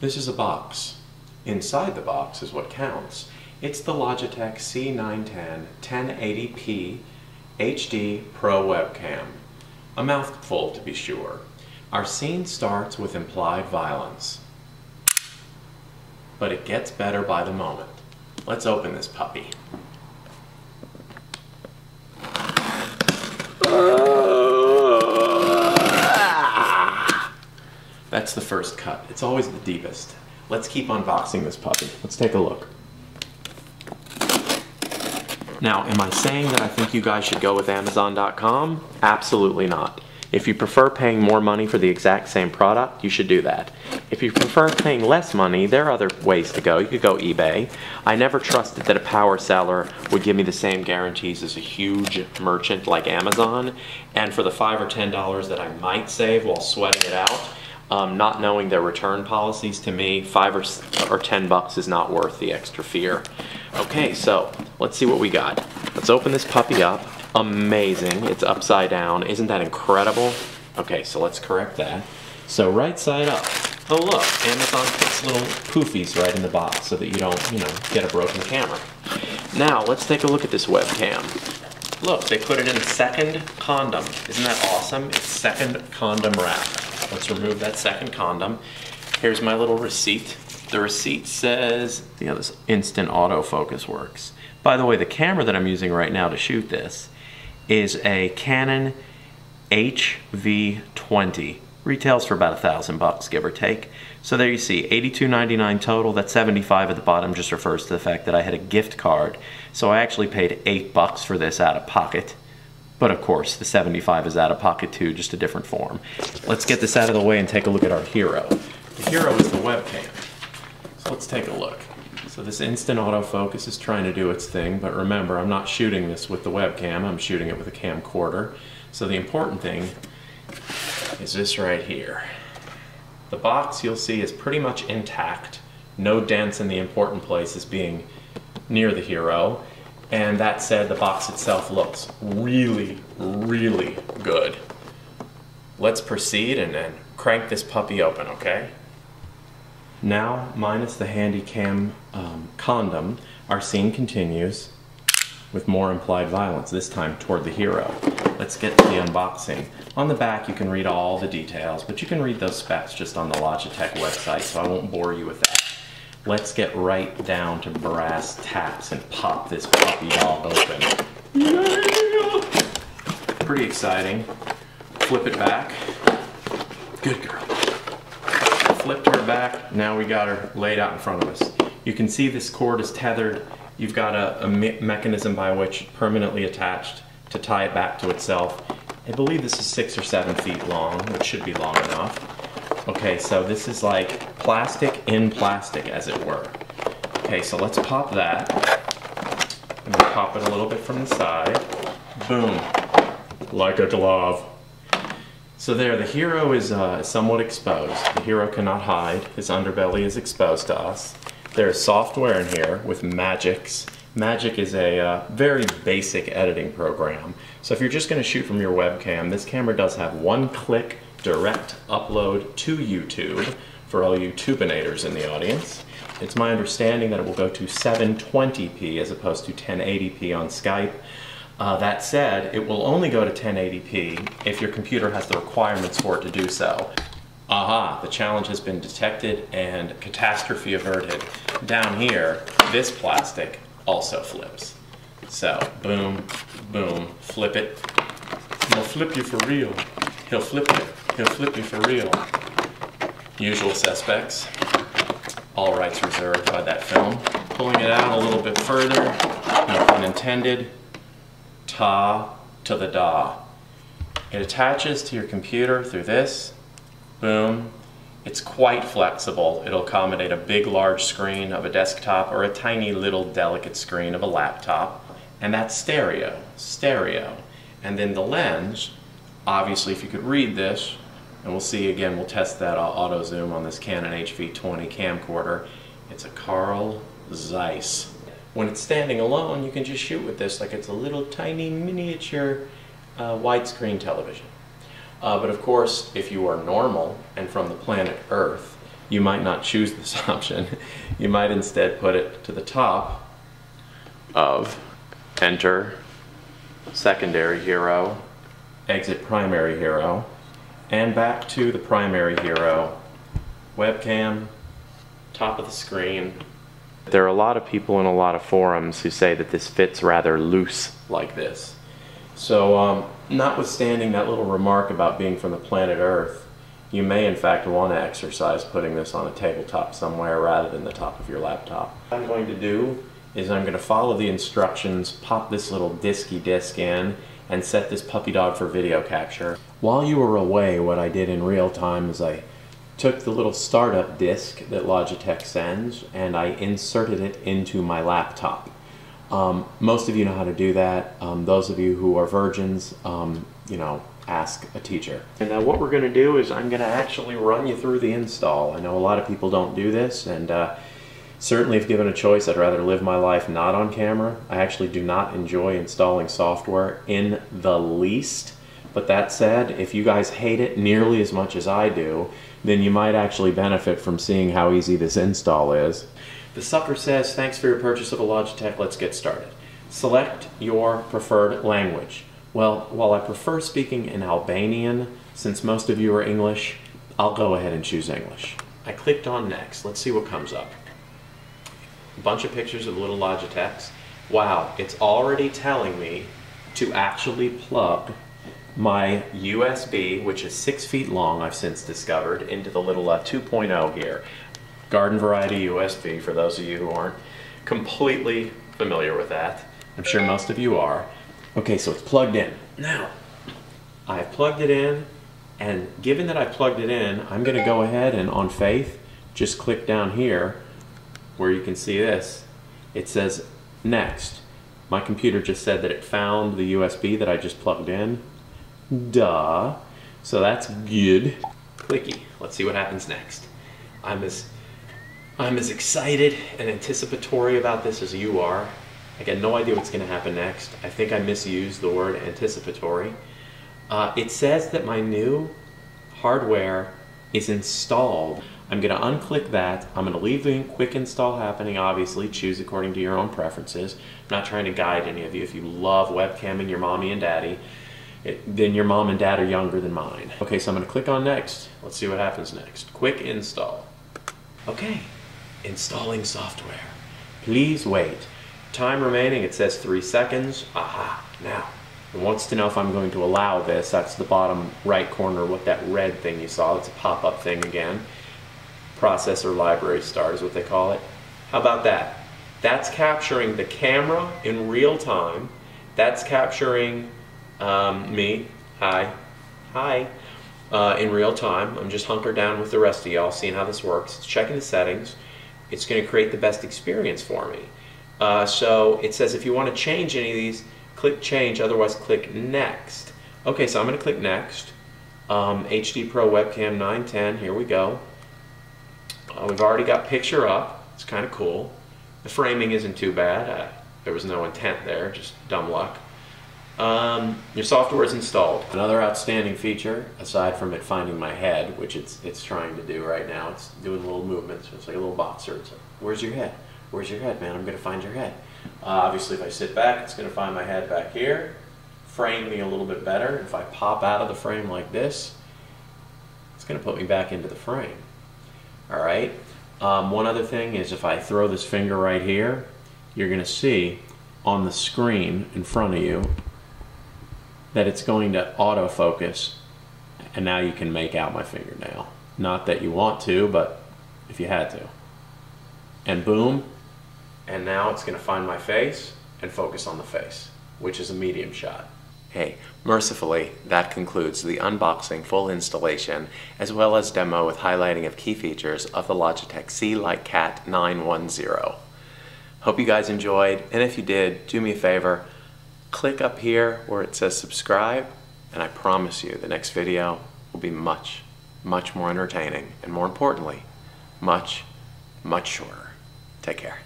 This is a box. Inside the box is what counts. It's the Logitech C910 1080p HD Pro Webcam. A mouthful to be sure. Our scene starts with implied violence, but it gets better by the moment. Let's open this puppy. That's the first cut. It's always the deepest. Let's keep unboxing this puppy. Let's take a look. Now, am I saying that I think you guys should go with Amazon.com? Absolutely not. If you prefer paying more money for the exact same product, you should do that. If you prefer paying less money, there are other ways to go. You could go eBay. I never trusted that a power seller would give me the same guarantees as a huge merchant like Amazon. And for the $5 or $10 that I might save while sweating it out, not knowing their return policies, to me, $5 or $10 is not worth the extra fear. Okay, so let's see what we got. Let's open this puppy up. Amazing, it's upside down. Isn't that incredible? Okay, so let's correct that. So right side up. Oh look, Amazon puts little poofies right in the box so that you don't, get a broken camera. Now let's take a look at this webcam. Look, they put it in second condom. Isn't that awesome? It's second condom wrap. Let's remove that second condom. Here's my little receipt. The receipt says, this instant autofocus works. By the way, the camera that I'm using right now to shoot this is a Canon HV20. Retails for about $1,000, give or take. So there you see, $82.99 total. That $75 at the bottom just refers to the fact that I had a gift card. So I actually paid $8 for this out of pocket. But of course, the $75 is out of pocket too, just a different form. Let's get this out of the way and take a look at our hero. The hero is the webcam. So let's take a look. So this instant autofocus is trying to do its thing, but remember, I'm not shooting this with the webcam, I'm shooting it with a camcorder. So the important thing is this right here. The box, you'll see, is pretty much intact. No dents in the important places being near the hero. And that said, the box itself looks really, really good. Let's proceed and then crank this puppy open, okay? Now, minus the handy cam condom, our scene continues with more implied violence, this time toward the hero. Let's get to the unboxing. On the back you can read all the details, but you can read those specs just on the Logitech website, so I won't bore you with that. Let's get right down to brass tacks and pop this puppy dog open. Yeah! Pretty exciting. Flip it back. Good girl. Flipped her back, now we got her laid out in front of us. You can see this cord is tethered. You've got a mechanism by which it's permanently attached to tie it back to itself. I believe this is 6 or 7 feet long, which should be long enough. Okay, so this is like plastic in plastic, as it were. Okay, so let's pop that. And we'll pop it a little bit from the side. Boom. Like a glove. So there, the hero is somewhat exposed. The hero cannot hide. His underbelly is exposed to us. There's software in here with Magix. Magic is a very basic editing program. So if you're just going to shoot from your webcam, this camera does have one-click direct upload to YouTube for all you tubinators in the audience. It's my understanding that it will go to 720p as opposed to 1080p on Skype. That said, it will only go to 1080p if your computer has the requirements for it to do so. Aha, the challenge has been detected and catastrophe averted. Down here, this plastic also flips. So, boom, boom, flip it. He'll flip you for real. He'll flip it. He'll flip you for real. Usual suspects. All rights reserved by that film. Pulling it out a little bit further, no pun intended. Ta to the da. It attaches to your computer through this. Boom. It's quite flexible. It'll accommodate a big large screen of a desktop or a tiny little delicate screen of a laptop. And that's stereo. Stereo. And then the lens, obviously if you could read this, and we'll see again, we'll test that auto zoom on this Canon HV20 camcorder. It's a Carl Zeiss. When it's standing alone, you can just shoot with this like it's a little tiny miniature widescreen television. But of course, if you are normal and from the planet Earth, you might not choose this option. You might instead put it to the top of enter secondary hero, exit primary hero, and back to the primary hero, webcam, top of the screen. There are a lot of people in a lot of forums who say that this fits rather loose like this. So notwithstanding that little remark about being from the planet Earth, you may in fact want to exercise putting this on a tabletop somewhere rather than the top of your laptop. What I'm going to do is I'm going to follow the instructions, pop this little disky disc in, and set this puppy dog for video capture. While you were away, what I did in real time is I took the little startup disc that Logitech sends and I inserted it into my laptop. Most of you know how to do that. Those of you who are virgins, you know, ask a teacher. And what we're going to do is I'm going to actually run you through the install. I know a lot of people don't do this, and certainly if given a choice, I'd rather live my life not on camera. I actually do not enjoy installing software in the least. But that said, if you guys hate it nearly as much as I do, then you might actually benefit from seeing how easy this install is. The sucker says, thanks for your purchase of a Logitech, let's get started. Select your preferred language. Well, while I prefer speaking in Albanian, since most of you are English, I'll go ahead and choose English. I clicked on next. Let's see what comes up. A bunch of pictures of little Logitechs. Wow, it's already telling me to actually plug my USB, which is 6 feet long, I've since discovered, into the little 2.0 here. Garden variety USB, for those of you who aren't completely familiar with that. I'm sure most of you are. Okay, so it's plugged in. Now, I've plugged it in, and given that I've plugged it in, I'm going to go ahead and, on faith, just click down here where you can see this. It says next. My computer just said that it found the USB that I just plugged in. Duh. So that's good. Clicky. Let's see what happens next. I'm as excited and anticipatory about this as you are. I got no idea what's going to happen next. I think I misused the word anticipatory. It says that my new hardware is installed. I'm going to unclick that. I'm going to leave the quick install happening, obviously. Choose according to your own preferences. I'm not trying to guide any of you. If you love webcamming your mommy and daddy, then your mom and dad are younger than mine. Okay, so I'm going to click on next. Let's see what happens next. Quick install. Okay, installing software. Please wait. Time remaining, it says 3 seconds. Aha, now, it wants to know if I'm going to allow this. That's the bottom right corner with that red thing you saw. It's a pop-up thing again. Processor library start is what they call it. How about that? That's capturing the camera in real time. That's capturing me, hi, in real time. I'm just hunkered down with the rest of y'all, seeing how this works. It's checking the settings. It's going to create the best experience for me. So it says if you want to change any of these, click change, otherwise click next. Okay, so I'm going to click next. HD Pro Webcam 910, here we go. We've already got picture up. It's kind of cool. The framing isn't too bad. There was no intent there, just dumb luck. Your software is installed. Another outstanding feature, aside from it finding my head, which it's trying to do right now, it's doing little movements. It's like a little boxer. It's like, where's your head? Where's your head, man? I'm going to find your head. Obviously, if I sit back, it's going to find my head back here, frame me a little bit better. If I pop out of the frame like this, it's going to put me back into the frame. All right. One other thing is if I throw this finger right here, you're going to see on the screen in front of you that it's going to autofocus, and now you can make out my fingernail. Not that you want to, but if you had to. And boom, and now it's going to find my face and focus on the face, which is a medium shot. Hey, mercifully, that concludes the unboxing, full installation, as well as demo with highlighting of key features of the Logitech C910. Hope you guys enjoyed, and if you did, do me a favor, click up here where it says subscribe, and I promise you the next video will be much, much more entertaining, and more importantly, much, much shorter. Take care.